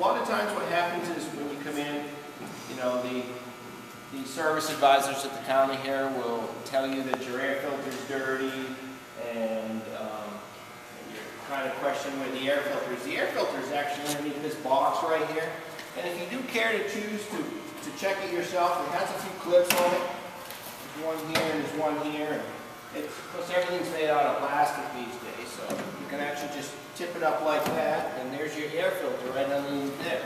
lot of times what happens is when you come in, you know, the service advisors at the county here will tell you that your air filter's dirty, and you're kind of questioning where the air filter is. The air filter is actually underneath this box right here. And if you do care to choose to check it yourself, it has a few clips on it. There's one here and there's one here. Of course, everything's made out of plastic these days, so you can actually just tip it up like that, and there's your air filter right underneath there.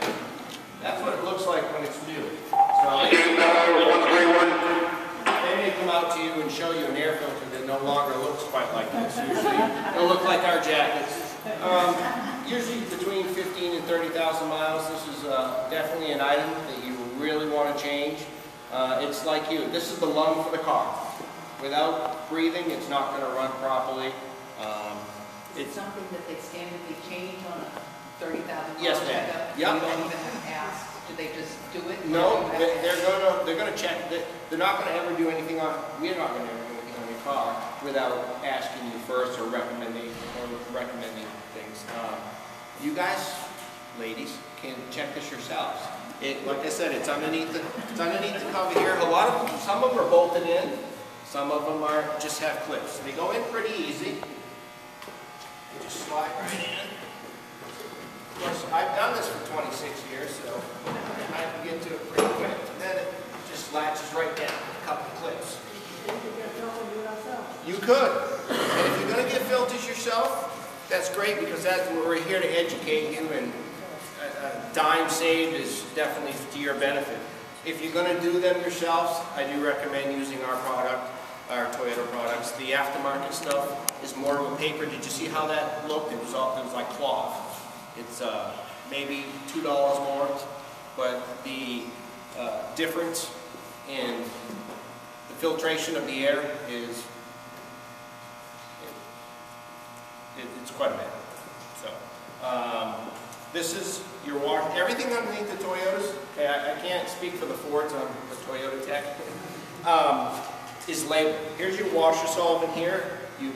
That's what it looks like when it's new. So they may come out to you and show you an air filter that no longer looks quite like this. Usually, it'll look like our jackets. Usually between 15 and 30,000 miles. This is definitely an item that you really want to change. It's like you. This is the lung for the car. Without breathing, it's not going to run properly. It's something that they standardly change on a 30,000 yes, checkup. Yep. You don't even ask. Do they just do it? No, they're going to check. They're not going to ever do anything on. We're not going to ever do anything on your car without asking you first or recommending things. You guys, ladies, can check this yourselves. Like I said, it's underneath the cover here. Some of them are bolted in. Some of them just have clips. They go in pretty easy. You just slide right in. Of course, I've done this for 26 years, so I can get to it pretty quick. And then it just latches right down with a couple of clips. You could. And if you're going to get filters yourself, that's great, because we're here to educate you, and a dime saved is definitely to your benefit. If you're going to do them yourselves, I do recommend using our product, our Toyota products. The aftermarket stuff is more of a paper. Did you see how that looked? It was like cloth. It's maybe $2 more, but the difference in the filtration of the air is it's quite a bit. So this is your wash. Everything underneath the Toyotas. Okay, I can't speak for the Fords on the Toyota tech. Is labeled. Here's your washer solvent here. You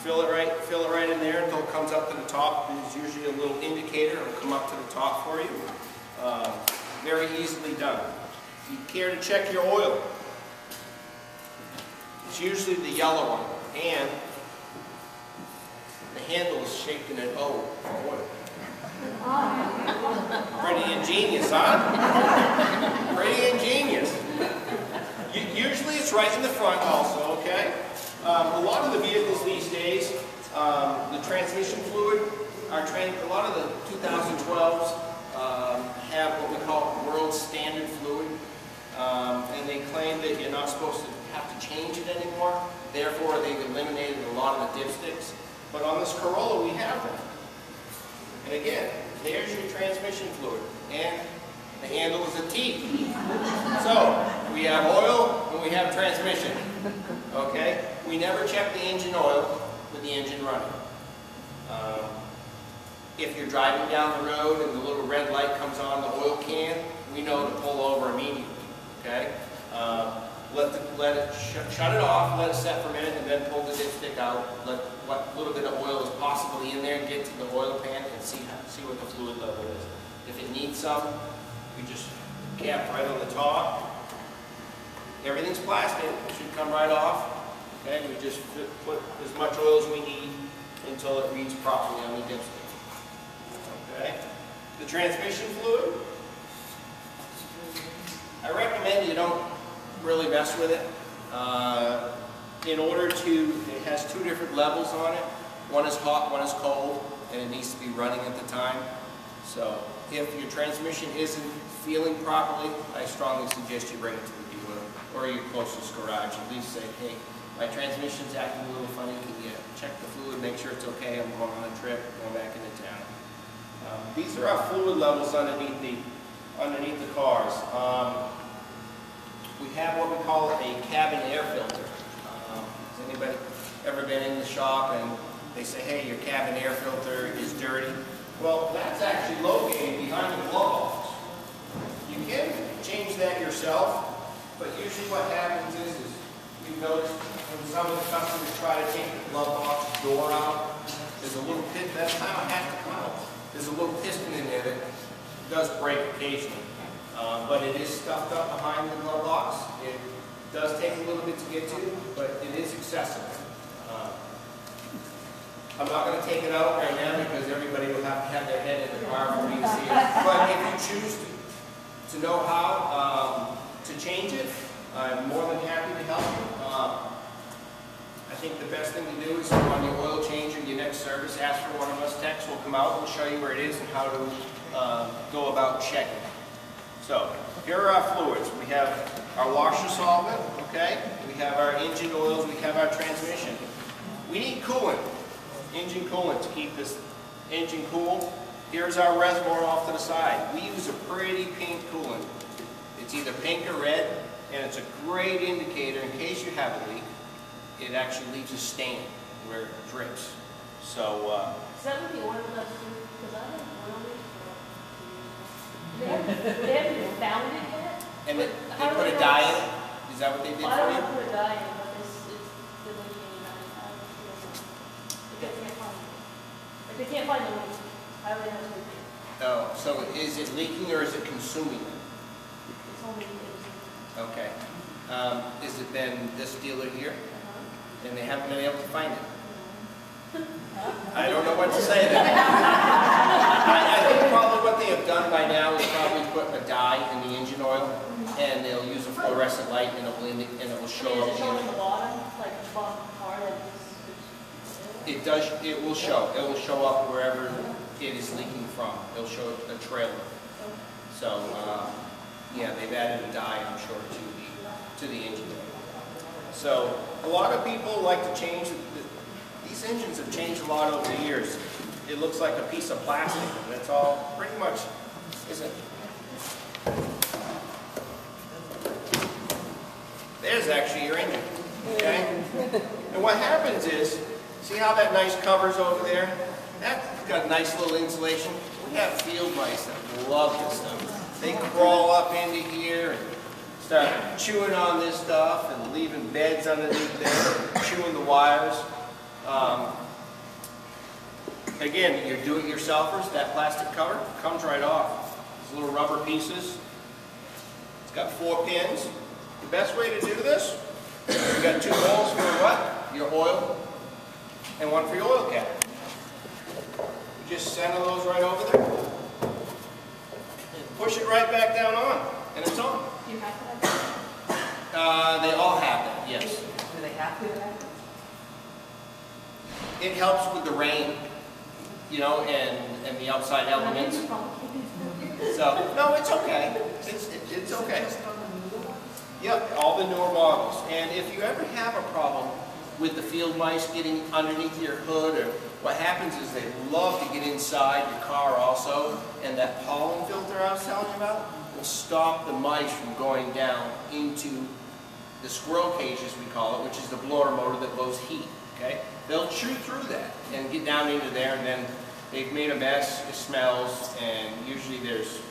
fill it right in there until it comes up to the top. There's usually a little indicator. It'll come up to the top for you. Very easily done. If you care to check your oil, it's usually the yellow one, and the handle is shaped in an O for oil. Pretty ingenious, huh? Pretty ingenious. Usually it's right in the front also, okay? A lot of the vehicles these days, the transmission fluid, a lot of the 2012s have what we call world standard fluid, and they claim that you're not supposed to have to change it anymore. Therefore, they've eliminated a lot of the dipsticks. But on this Corolla, we have them. And again, there's your transmission fluid, and the handle is a T. So, we have oil and we have transmission. Okay? We never check the engine oil with the engine running. If you're driving down the road and the little red light comes on the oil can, we know to pull over immediately. Okay? Shut it off, let it set for a minute, and then pull the dipstick out. Let what little bit of oil is possibly in there get to the oil pan and see what the fluid level is. If it needs some, we just cap right on the top. Everything's plastic, it should come right off. Okay, we just put as much oil as we need until it reads properly on the dipstick. Okay, the transmission fluid, I recommend you don't really mess with it. It has two different levels on it. One is hot, one is cold, and it needs to be running at the time. So if your transmission isn't feeling properly, I strongly suggest you bring it to the dealer or your closest garage. At least say, hey, my transmission's acting a little funny. Can you check the fluid, make sure it's okay? I'm going on a trip, going back into town. These are our fluid levels underneath the cars. We have what we call a cabin air filter. Has anybody ever been in the shop and they say, hey, your cabin air filter is dirty? Well, that's actually located behind the glove box. You can change that yourself, but usually what happens is you've noticed when some of the customers try to take the glove box door out, there's a little pit, that's how it has to come out. There's a little piston in there that does break occasionally, but it is stuffed up behind the glove box. It does take a little bit to get to, but it is accessible. I'm not going to take it out right now because everybody will have to have their head in the car for me to see it. But if you choose to know how to change it, I'm more than happy to help you. I think the best thing to do is on your oil change or your next service, ask for one of us techs. We'll come out and show you where it is and how to go about checking. So here are our fluids. We have our washer solvent, okay? We have our engine oils, we have our transmission. We need coolant, engine coolant to keep this engine cool. Here's our reservoir off to the side. We use a pretty pink coolant. It's either pink or red, and it's a great indicator in case you have a leak. It actually leaves a stain where it drips. So, Is that what the oil does too? Because I don't know. They haven't found it yet? and they put a dye in it? Is that what they did Well, I for don't you? know put a dye in, but it's been leaking and I don't know. They can't find it. Like, they can't find the leak. I only have to leak. Oh, so is it leaking or is it consuming it? It's only leaking. Okay. Is it then this dealer here? And they haven't been able to find it? I don't know what to say then. I think probably what they have done by now is probably put a dye in the engine oil, and they'll use a fluorescent light, and it will show Is it up. showing the bottom, like the bottom part of this? It does. It will show. It will show up wherever it is leaking from. It'll show a trailer. So yeah, they've added a dye, I'm sure, to the engine oil. So a lot of people like to change. These engines have changed a lot over the years. It looks like a piece of plastic, and that's all pretty much, isn't it? There's actually your engine, okay? And what happens is, see how that nice cover's over there? That's got nice little insulation. We have field mice that love this stuff. They crawl up into here and start chewing on this stuff and leaving beds underneath there, chewing the wires. Again, your do-it-yourselfers, that plastic cover comes right off. These little rubber pieces. It's got 4 pins. The best way to do this, you got 2 holes for what? Your oil, and 1 for your oil cap. You just center those right over there. And push it right back down on, and it's on. Do you have to have that? They all have that, yes. Do they have to have it? It helps with the rain, you know, and the outside elements. So, no, it's okay. It's okay. Yep, all the newer models. And if you ever have a problem with the field mice getting underneath your hood, or what happens is they love to get inside your car also, and that pollen filter I was telling you about will stop the mice from going down into the squirrel cage, as we call it, which is the blower motor that blows heat. Okay? They'll chew through that and get down into there, and then they've made a mess, it smells, and usually there's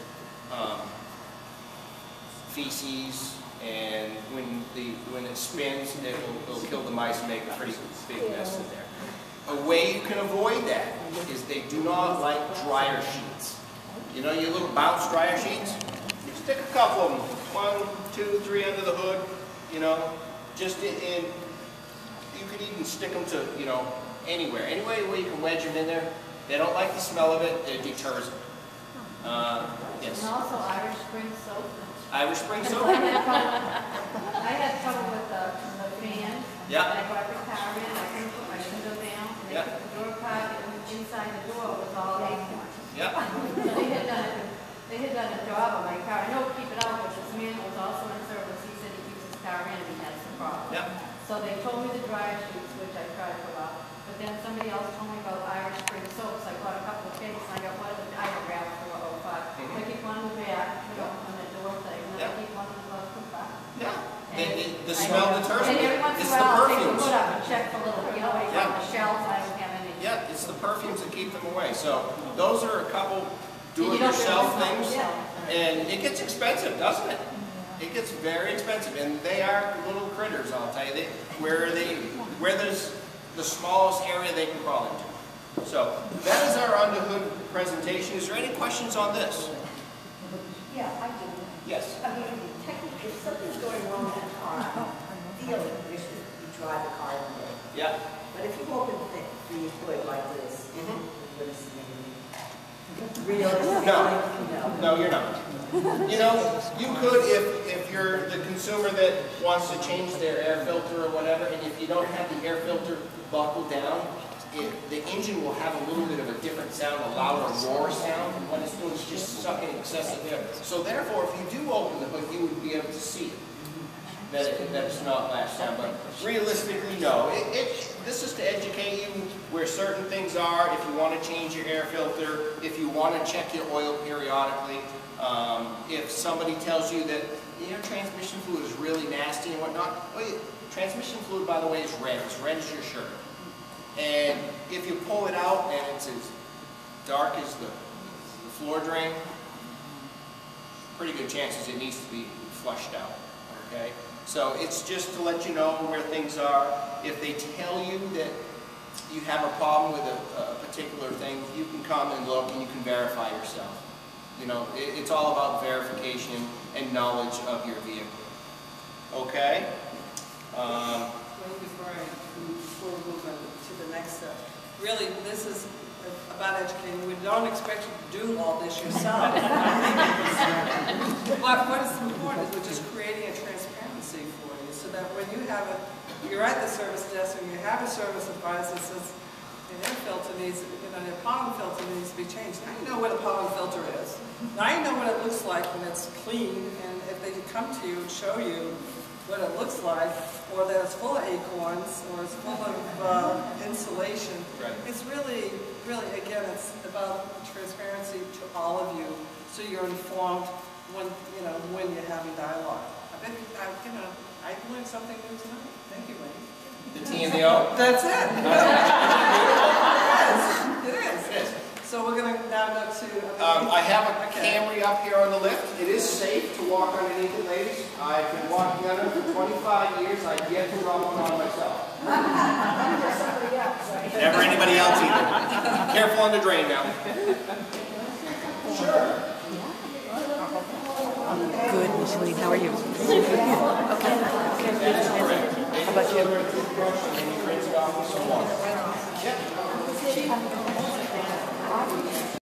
feces, and when it spins, it'll kill the mice and make a pretty big mess in there. A way you can avoid that is they do not like dryer sheets. You know your little bounce dryer sheets? You stick a couple of them, 1, 2, 3 under the hood, you know, just in. You could even stick them to, you know, anywhere. Any way where you can wedge them in there. They don't like the smell of it. It deters them. Yes. And also Irish Spring soap. Irish Spring soap? I had trouble with the fan. Yeah. And I brought the car in, I couldn't put my window down, and they Yeah. put the door card, and inside the door was all acorns. Yeah. So they had done a job on my car. I know keep it out, but this man was also in service. He said he keeps his car in and he has some problem. Yeah. So they told me the dryer sheets, which I tried for a while, but then somebody else told me about Irish Spring soaps. I bought a couple of cakes, and I got one of the iron wraps for $05. I keep one in the back, you know, on the door thing, and then I keep one in the glove box. Yeah. The smell deters And every them. once in It's a the while, I'll take a perfumes. foot up and check for little, you know, like on the shelves, I don't have any. Yeah, it's the perfumes that keep them away. So those are a couple And you don't do-it-yourself really things. smell. And it gets expensive, doesn't it? It gets very expensive, and they are little critters, I'll tell you. Where there's the smallest area they can crawl into. So that is our under hood presentation. Is there any questions on this? Yeah, I do. Yes. I mean, technically, if something's going wrong with the car, feeling you drive the car in there. Yeah. But if you open the hood like this, you're going to see anything. Realistically, No. No, you're not. You know, you could if you're the consumer that wants to change their air filter or whatever, and if you don't have the air filter buckled down, the engine will have a little bit of a different sound, a louder roar sound, and what it's doing is just sucking excessive air. So therefore, if you do open the hood, you would be able to see it. That it's not lash sound, but realistically, no. This is to educate you where certain things are, if you want to change your air filter, if you want to check your oil periodically, if somebody tells you that your transmission fluid is really nasty and whatnot. Well, transmission fluid, by the way, is red. It's red as your shirt. And if you pull it out and it's as dark as the floor drain, pretty good chances it needs to be flushed out. Okay? So it's just to let you know where things are. If they tell you that you have a problem with a particular thing, you can come and look and you can verify yourself. You know, it's all about verification and knowledge of your vehicle. Okay? Before we move on to the next step, really, this is about educating. We don't expect you to do all this yourself. But what is important is we're just creating a transparency for you, so that when you're at the service desk and you have a service advisor that says an air filter needs, your pollen filter needs to be changed. Now you know what a pollen filter is. Now you know what it looks like when it's clean, and if they come to you and show you what it looks like, or that it's full of acorns, or it's full of insulation. Right. It's really, again, it's about transparency to all of you, so you're informed when you're having dialogue. I learned something new tonight. Thank you, Wayne. The T and the O? That's it. It is. So we're going to now go to... I have a Camry up here on the lift. It is safe to walk underneath it, ladies. I've been walking under it for 25 years. I've yet to drop one on myself. Never anybody else either. Careful on the drain now. Sure. Good, Micheline. How are you? Okay. That is correct. How about you? Toothbrush and then you rinse it off with some water. Yeah.